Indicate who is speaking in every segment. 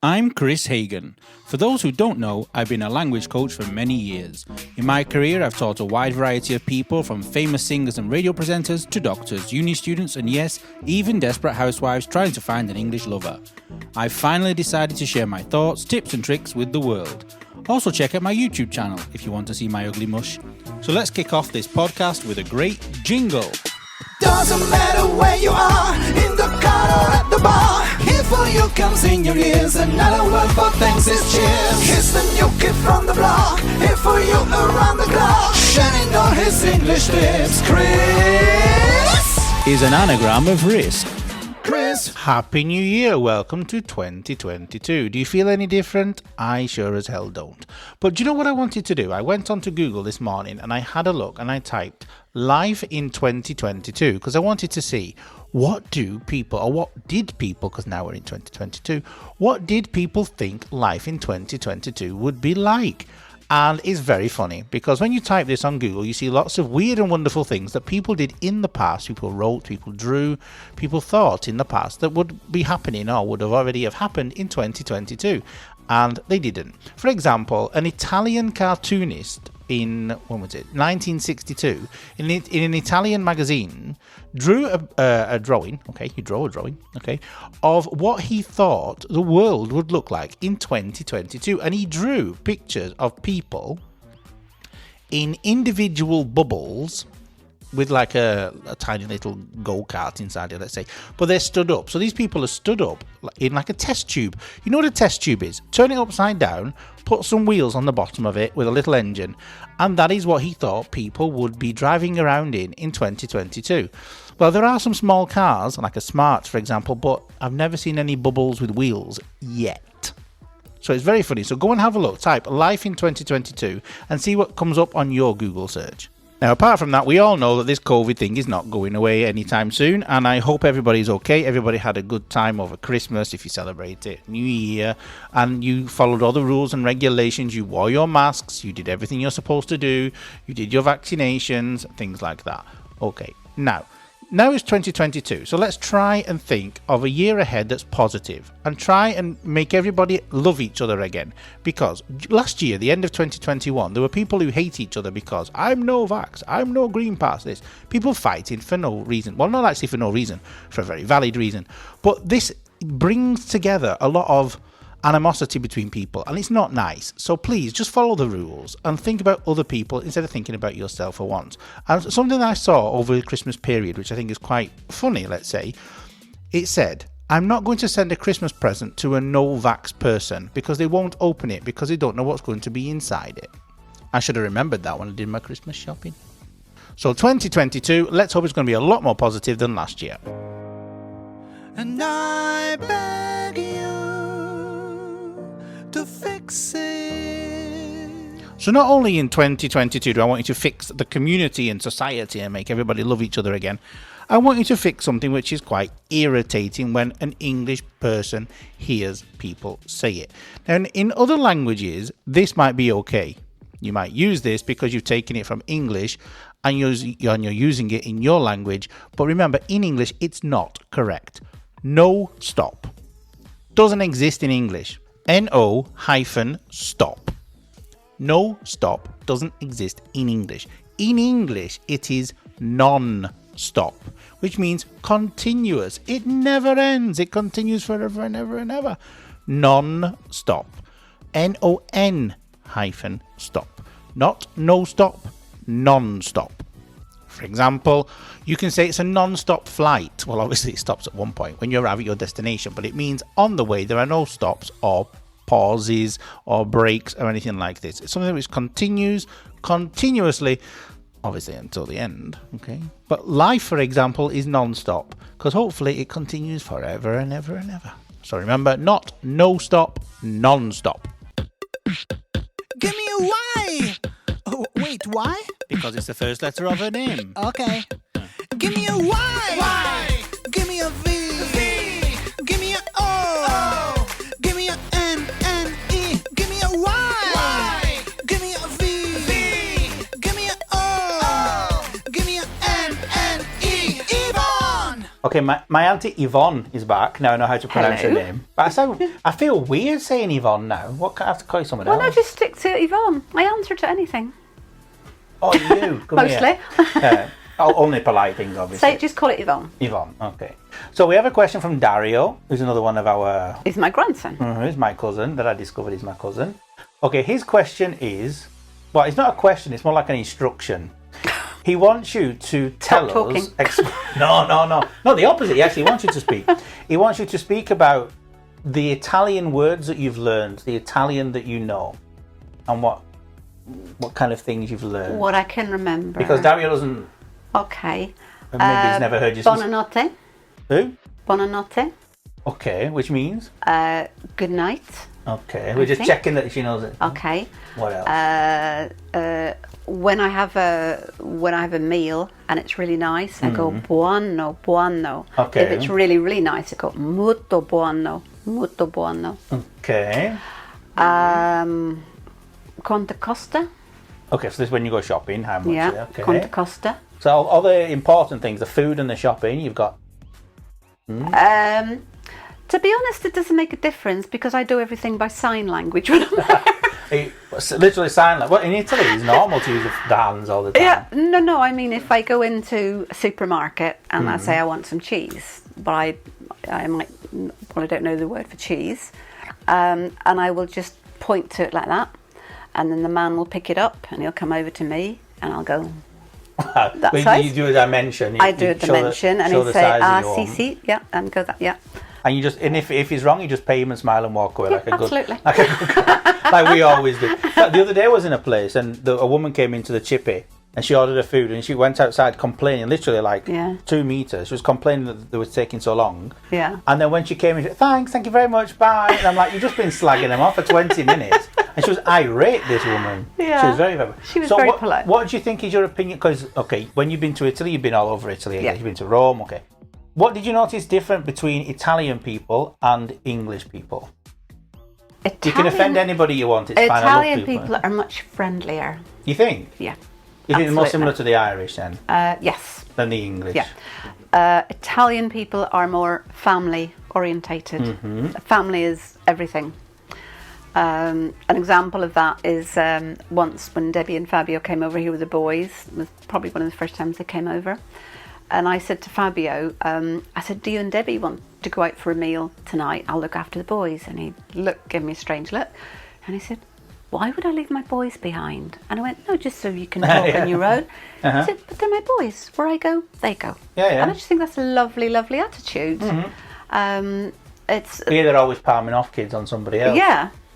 Speaker 1: I'm Kris Hagan. For those who don't know, I've been a language coach for many years. In my career, I've taught a wide variety of people, from famous singers and radio presenters to doctors, uni students, and yes, even desperate housewives trying to find an English lover. I've finally decided to share my thoughts, tips and tricks with the world. Also check out my YouTube channel if you want to see my ugly mush. So let's kick off this podcast with a great jingle.
Speaker 2: Doesn't matter where you are, in the car or at the bar. Here for you comes in your ears, another word for thanks is cheers. Here's the new kid from the block, here for you around the clock. Shining on his English lips, Kris
Speaker 1: is an anagram of risk.
Speaker 2: Kris.
Speaker 1: Happy New Year, welcome to 2022. Do you feel any different? I sure as hell don't. But do you know what I wanted to do? I went onto Google this morning and I had a look and I typed life in 2022 because I wanted to see what did people, because now we're in 2022, what did people think life in 2022 would be like? And it's very funny because when you type this on Google, you see lots of weird and wonderful things that people did in the past. People wrote, people drew, people thought in the past that would be happening or would have already have happened in 2022. And they didn't. For example, an Italian cartoonist in, 1962, in an Italian magazine, drew a drawing, of what he thought the world would look like in 2022. And he drew pictures of people in individual bubbles with like a tiny little go-kart inside it, let's say, but they're stood up. So these people are stood up in like a test tube. You know what a test tube is? Turn it upside down, put some wheels on the bottom of it with a little engine, and that is what he thought people would be driving around in 2022. Well, there are some small cars, like a Smart, for example, but I've never seen any bubbles with wheels yet. So it's very funny. So go and have a look, type life in 2022 and see what comes up on your Google search. Now, apart from that, we all know that this COVID thing is not going away anytime soon, and I hope everybody's okay. Everybody had a good time over Christmas, if you celebrate it, New Year, and you followed all the rules and regulations. You wore your masks, you did everything you're supposed to do, you did your vaccinations, things like that. Okay, now it's 2022, so let's try and think of a year ahead that's positive and try and make everybody love each other again. Because last year, the end of 2021, there were people who hate each other because I'm no vax, I'm no green pass this. People fighting for no reason. Well, not actually for no reason, for a very valid reason. But this brings together a lot of animosity between people, and it's not nice. So please just follow the rules and think about other people instead of thinking about yourself for once. And something that I saw over the Christmas period, which I think is quite funny, let's say, it said, I'm not going to send a Christmas present to a no-vax person because they won't open it because they don't know what's going to be inside it. I should have remembered that when I did my Christmas shopping. So 2022, let's hope it's going to be a lot more positive than last year.
Speaker 2: And I beg you to fix it.
Speaker 1: So not only in 2022 do I want you to fix the community and society and make everybody love each other again, I want you to fix something which is quite irritating when an English person hears people say it. Now, in other languages, this might be okay. You might use this because you've taken it from English and you're using it in your language. But remember, in English, it's not correct. No stop doesn't exist in English. No-stop. No stop doesn't exist in English. In English, it is non-stop, which means continuous. It never ends. It continues forever and ever and ever. Non-stop. N-O-N-stop. Not no-stop, non-stop. For example, you can say it's a non-stop flight. Well, obviously it stops at one point when you're at your destination, but it means on the way there are no stops or pauses or breaks or anything like this. It's something which continues continuously, obviously until the end, okay? But life, for example, is non-stop because hopefully it continues forever and ever and ever. So remember, not no-stop, non-stop.
Speaker 2: Give me a Y. Oh, wait, why?
Speaker 1: Because it's the first letter of her name.
Speaker 2: Okay. Give me a Y. Y. Give me a V. V. Give me a O. Give me a N. N. E. Give me a Y. Y. Give me a V. V. Give me a O. Give me a N. N. E. Yvonne.
Speaker 1: Okay, Okay, my auntie Yvonne is back. Now I know how to pronounce her name. But I feel weird saying Yvonne now. What can I have to call you someone else?
Speaker 3: Well, no, just stick to Yvonne. I answer to anything.
Speaker 1: Oh, you? Come
Speaker 3: Mostly.
Speaker 1: Only polite things, obviously.
Speaker 3: So just call it Yvonne.
Speaker 1: Yvonne, okay. So we have a question from Dario, who's another one of our...
Speaker 3: He's my grandson.
Speaker 1: He's my cousin, that I discovered is my cousin. Okay, his question is... Well, it's not a question, it's more like an instruction. He wants you to tell us... No. Not the opposite. He actually wants you to speak. He wants you to speak about the Italian words that you've learned, the Italian that you know, and what kind of things you've learned.
Speaker 3: What I can remember.
Speaker 1: Because Dario doesn't...
Speaker 3: Okay.
Speaker 1: Maybe he's never heard you speak.
Speaker 3: Buonanotte.
Speaker 1: Who?
Speaker 3: Buonanotte.
Speaker 1: Okay, which means?
Speaker 3: Good night.
Speaker 1: Okay, we're just checking that she knows it.
Speaker 3: Okay.
Speaker 1: What else?
Speaker 3: When I have a meal and it's really nice, I go buono.
Speaker 1: Okay.
Speaker 3: If it's really, really nice, I go molto buono.
Speaker 1: Okay.
Speaker 3: Quanto costa?
Speaker 1: Okay, so this is when you go shopping, how much?
Speaker 3: Yeah,
Speaker 1: Okay.
Speaker 3: quanto costa.
Speaker 1: So all the important things, the food and the shopping, you've got...
Speaker 3: To be honest, it doesn't make a difference because I do everything by sign language when I'm there.
Speaker 1: It's literally sign language. Well, in Italy, it's normal to use the hands all the time.
Speaker 3: Yeah, no. I mean, if I go into a supermarket and I say I want some cheese, but I might, well, I don't know the word for cheese, and I will just point to it like that, and then the man will pick it up and he'll come over to me and I'll go. That size.
Speaker 1: You do a dimension.
Speaker 3: I do a dimension, and he'll say, si, yeah, and go that, yeah.
Speaker 1: And you just, and if he's wrong, you just pay him and smile and walk away like a
Speaker 3: absolutely.
Speaker 1: like we always do. The other day I was in a place and a woman came into the chippy and she ordered her food and she went outside complaining, literally like 2 meters. She was complaining that they were taking so long.
Speaker 3: Yeah.
Speaker 1: And then when she came in, she said, thank you very much, bye. And I'm like, you've just been slagging them off for 20 minutes. And she was irate, this woman.
Speaker 3: Yeah.
Speaker 1: She was very
Speaker 3: She was very polite.
Speaker 1: What do you think is your opinion? Because, okay, when you've been to Italy, you've been all over Italy.
Speaker 3: Yeah.
Speaker 1: You've been to Rome, okay. What did you notice different between Italian people and English people? You can offend anybody you want. It's fine.
Speaker 3: Italian people are much friendlier.
Speaker 1: You think?
Speaker 3: Yeah.
Speaker 1: You think they're more similar to the Irish then?
Speaker 3: Yes.
Speaker 1: Than the English?
Speaker 3: Yeah. Italian people are more family orientated. Family is everything. An example of that is once when Debbie and Fabio came over here with the boys. It was probably one of the first times they came over. And I said to Fabio, I said, do you and Debbie want to go out for a meal tonight? I'll look after the boys. And he gave me a strange look. And he said, why would I leave my boys behind? And I went, no, just so you can talk on your own. I said, but they're my boys. Where I go, they go.
Speaker 1: Yeah.
Speaker 3: And I just think that's a lovely, lovely attitude. It's
Speaker 1: they're always palming off kids on somebody else.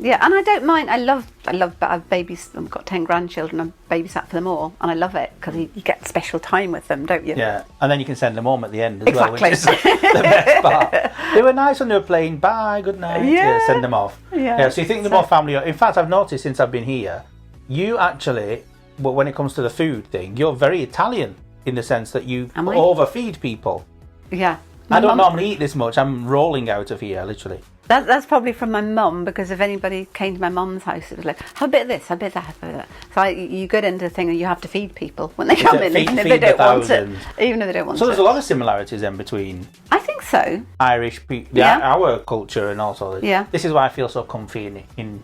Speaker 3: Yeah, and I don't mind. I love. I've I've got 10 grandchildren. I babysat for them all, and I love it because you get special time with them, don't you?
Speaker 1: Yeah, and then you can send them home at the end as
Speaker 3: exactly.
Speaker 1: well, which is the best part. They were nice when they were playing. Bye, good night. Yeah, send them off.
Speaker 3: Yeah.
Speaker 1: So you think they're more family? In fact, I've noticed since I've been here, you actually, but when it comes to the food thing, you're very Italian in the sense that you overfeed people.
Speaker 3: Yeah.
Speaker 1: I don't normally eat this much. I'm rolling out of here, literally.
Speaker 3: That's probably from my mum, because if anybody came to my mum's house, it was like, have a bit of this, have a bit of that, have a bit of that. So you get into the thing and you have to feed people when they come in, even if they don't want it. Even if they don't want it.
Speaker 1: So there's a lot of similarities then between...
Speaker 3: I think so.
Speaker 1: Irish people, our culture and also...
Speaker 3: Yeah.
Speaker 1: This is why I feel so comfy in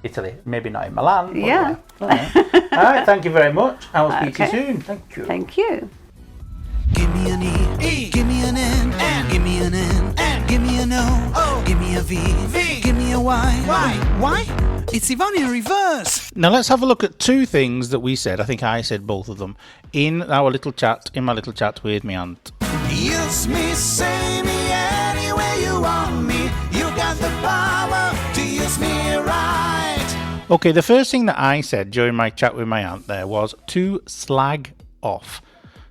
Speaker 1: Italy. Maybe not in Milan, but
Speaker 3: yeah.
Speaker 1: All right, thank you very much. I will speak to you soon. Thank you.
Speaker 3: Thank you.
Speaker 2: Give me an E, give me an N, give me an N, give me an O, give me a V, give me a Y. Why? It's Yvonne in reverse.
Speaker 1: Now let's have a look at two things that we said. I think I said both of them in my little chat with my aunt.
Speaker 2: Use me, say me any way you want me. You got the power to use me right.
Speaker 1: Okay, the first thing that I said during my chat with my aunt there was to slag off.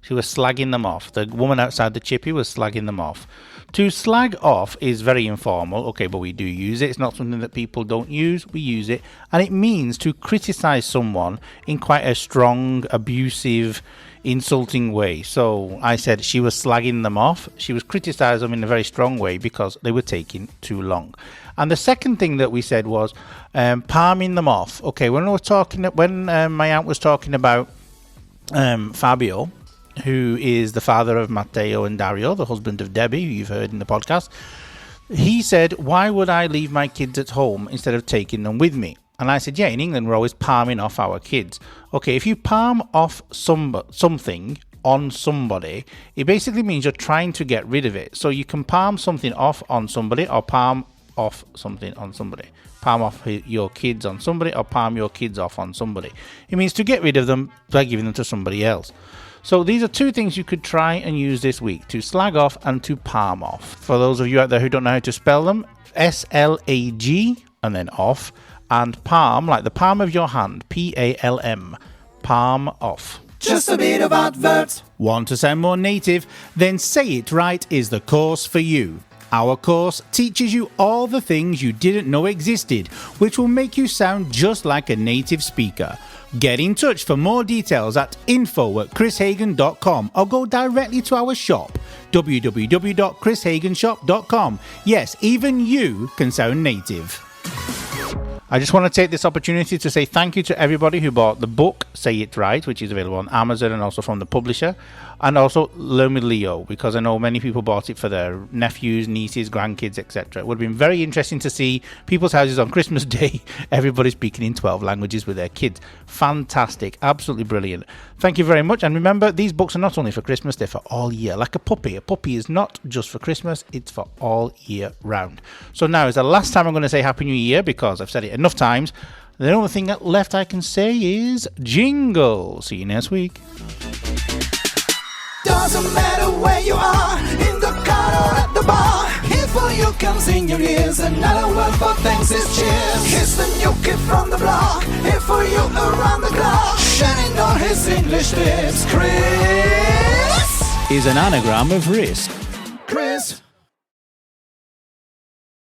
Speaker 1: She was slagging them off. The woman outside the chippy was slagging them off. To slag off is very informal, okay, but we do use it. It's not something that people don't use. We use it. And it means to criticise someone in quite a strong, abusive, insulting way. So I said she was slagging them off. She was criticising them in a very strong way because they were taking too long. And the second thing that we said was palming them off. Okay, when my aunt was talking about Fabio, who is the father of Matteo and Dario, the husband of Debbie, who you've heard in the podcast. He said, why would I leave my kids at home instead of taking them with me? And I said, yeah, in England, we're always palming off our kids. Okay, if you palm off something on somebody, it basically means you're trying to get rid of it. So you can palm something off on somebody or palm off something on somebody. Palm off your kids on somebody or palm your kids off on somebody. It means to get rid of them by giving them to somebody else. So these are two things you could try and use this week, to slag off and to palm off. For those of you out there who don't know how to spell them, SLAG and then off, and palm, like the palm of your hand, PALM, palm off.
Speaker 2: Just a bit of adverts.
Speaker 1: Want to sound more native? Then Say It Right is the course for you. Our course teaches you all the things you didn't know existed, which will make you sound just like a native speaker. Get in touch for more details at info@chrishagan.com or go directly to our shop, www.chrishaganshop.com. Yes, even you can sound native. I just want to take this opportunity to say thank you to everybody who bought the book, Say It Right, which is available on Amazon and also from the publisher, and also Learn with Leo, because I know many people bought it for their nephews, nieces, grandkids, etc. It would have been very interesting to see people's houses on Christmas Day, everybody speaking in 12 languages with their kids. Fantastic, absolutely brilliant. Thank you very much, and remember, these books are not only for Christmas, they're for all year. Like a puppy. A puppy is not just for Christmas, it's for all year round. So now is the last time I'm going to say Happy New Year, because I've said it enough times. The only thing left I can say is jingle. See you next week.
Speaker 2: Doesn't matter where you are, in the car or at the bar. Here for you comes in your ears, another word for thanks is cheers. Here's the new kid from the block, here for you around the clock. Shining on his English lips, Kris
Speaker 1: is an anagram of risk.